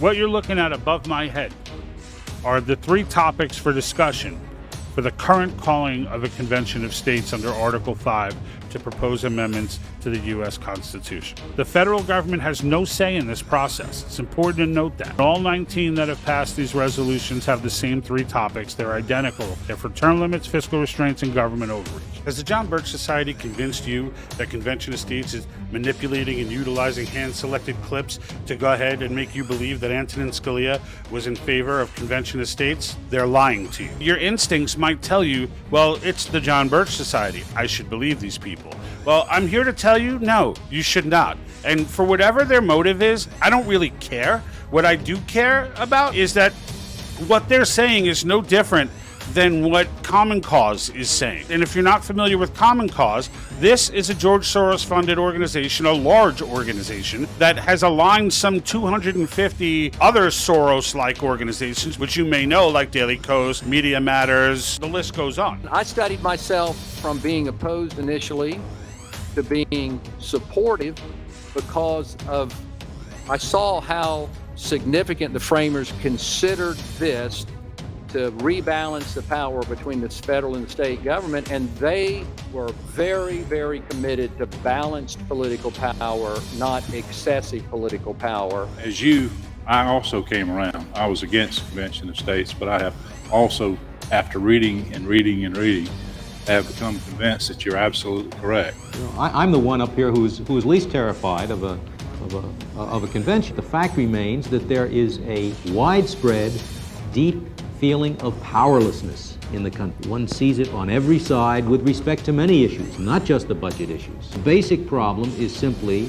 What you're looking at above my head are the three topics for discussion for the current calling of a convention of states under Article 5 to propose amendments to the U.S. Constitution. The federal government has no say in this process. It's important to note that. All 19 that have passed these resolutions have the same three topics. They're identical. They're for term limits, fiscal restraints, and government overreach. Has the John Birch Society convinced you that Convention of States is manipulating and utilizing hand-selected clips to go ahead and make you believe that Antonin Scalia was in favor of Convention of States? They're lying to you. Your instincts might tell you, well, it's the John Birch Society. I should believe these people. Well, I'm here to tell you, no, you should not. And for whatever their motive is, I don't really care. What I do care about is that what they're saying is no different than what Common Cause is saying. And if you're not familiar with Common Cause, this is a George Soros-funded organization, a large organization that has aligned some 250 other Soros-like organizations, which you may know, like Daily Kos, Media Matters, the list goes on. I studied myself from being opposed initially to being supportive because I saw how significant the framers considered this to rebalance the power between the federal and the state government, and they were very, very committed to balanced political power, not excessive political power. As you, I also came around. I was against the Convention of States, but I have also, after reading and reading and reading, have become convinced that you're absolutely correct. You know, I'm the one up here who's least terrified of a convention. The fact remains that there is a widespread, deep feeling of powerlessness in the country. One sees it on every side with respect to many issues, not just the budget issues. The basic problem is simply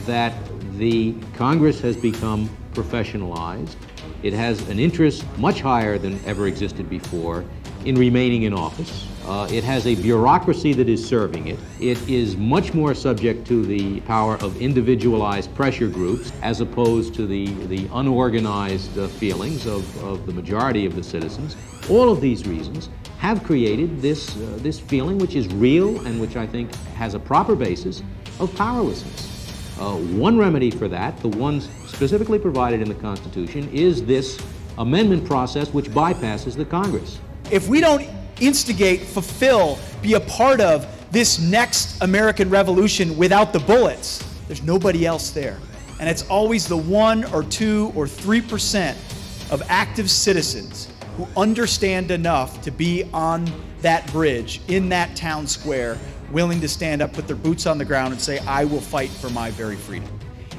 that the Congress has become professionalized. It has an interest much higher than ever existed before in remaining in office. It has a bureaucracy that is serving it. It is much more subject to the power of individualized pressure groups as opposed to the unorganized feelings of the majority of the citizens. All of these reasons have created this feeling, which is real and which I think has a proper basis, of powerlessness. One remedy for that, the one specifically provided in the Constitution, is this amendment process which bypasses the Congress. If we don't instigate, fulfill, be a part of this next American revolution without the bullets, there's nobody else there. And it's always the 1 or 2 or 3% of active citizens who understand enough to be on that bridge, in that town square, willing to stand up, put their boots on the ground and say, I will fight for my very freedom.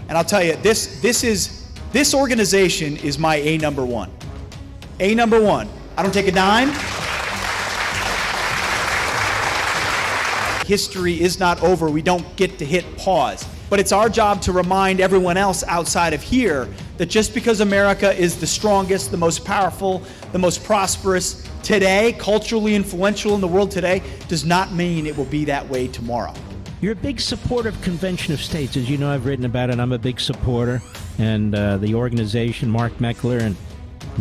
And I'll tell you, this organization is my A number one. A number one. I don't take a dime. History is not over. We don't get to hit pause. But it's our job to remind everyone else outside of here that just because America is the strongest, the most powerful, the most prosperous today, culturally influential in the world today, does not mean it will be that way tomorrow. You're a big supporter of Convention of States. As you know, I've written about it. I'm a big supporter. And the organization, Mark Meckler and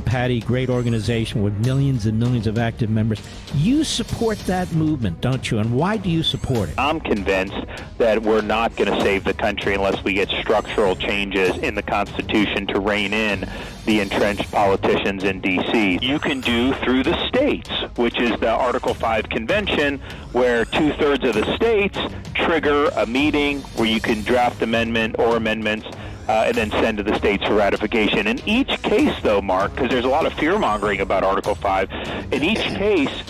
Patty, great organization with millions and millions of active members. You support that movement, don't you? And why do you support it? I'm convinced that we're not going to save the country unless we get structural changes in the Constitution to rein in the entrenched politicians in D.C. You can do through the states, which is the Article 5 convention, where 2/3 of the states trigger a meeting where you can draft amendment or amendments and then send to the states for ratification. In each case, though, Mark, because there's a lot of fear-mongering about Article 5, in each case,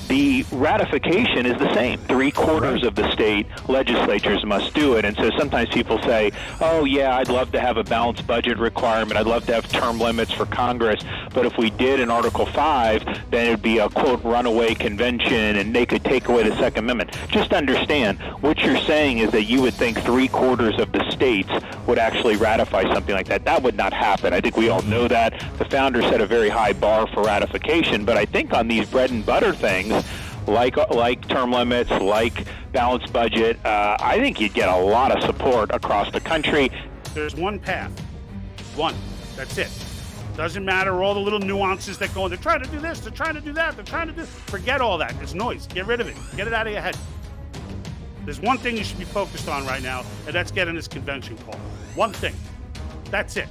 the ratification is the same. 3/4 of the state legislatures must do it. And so sometimes people say, oh, yeah, I'd love to have a balanced budget requirement. I'd love to have term limits for Congress. But if we did in Article 5, then it would be a, quote, runaway convention, and they could take away the Second Amendment. Just understand, what you're saying is that you would think 3/4 of the states would actually ratify something like that. That would not happen. I think we all know that. The founders set a very high bar for ratification. But I think on these bread and butter things, like term limits, like balanced budget, I think you'd get a lot of support across the country. There's one path. One. That's it. Doesn't matter all the little nuances that go on. They're trying to do this, they're trying to do that, they're trying to do... Forget all that. It's noise. Get rid of it. Get it out of your head. There's one thing you should be focused on right now, and that's getting this convention called. One thing. That's it.